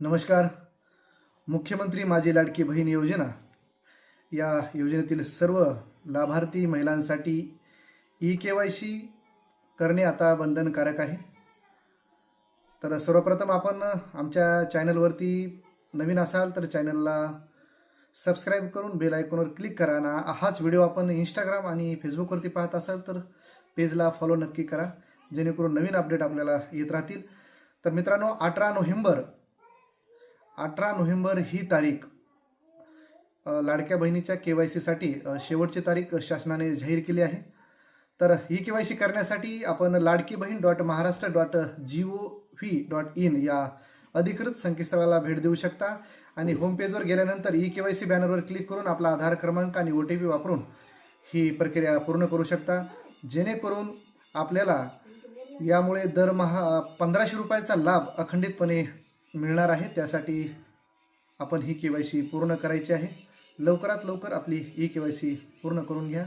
नमस्कार. मुख्यमंत्री माझी लाडकी बहीण योजना या योजनेतील सर्व लाभार्थी महिलांसाठी ई-KYC करणे आता बंधनकारक आहे. तर सर्वप्रथम आपण आमच्या चॅनलवरती नवीन असाल तर चॅनलला सबस्क्राईब करून बेल आयकॉनवर क्लिक करा ना. हाच व्हिडिओ आपण इंस्टाग्राम आणि फेसबुकवरती पाहत असाल तर पेजला फॉलो नक्की करा, जेणेकरून नवीन अपडेट आपल्याला येत राहतील. तर मित्रांनो, 18 नोव्हेंबर ही तारीख लाडक्या बहिणीच्या KYC साठी शेवटची तारीख शासनाने जाहीर केली आहे. तर ही KYC करण्यासाठी आपण ladkibaheen.maharashtra.gov.in या अधिकृत संकेतस्थळाला भेट देऊ शकता आणि होम पेजवर गेल्यानंतर ई-KYC बॅनरवर क्लिक करून आपला आधार क्रमांक आणि OTP वापरून ही प्रक्रिया पूर्ण करू शकता, जेणेकरून आपल्याला यामुळे दरमहा 1500 रुपयाचा लाभ अखंडितपणे मिळणार आहे. त्यासाठी आपण ही KYC पूर्ण करायची आहे. लवकरात लवकर आपली ई-KYC पूर्ण करून घ्या.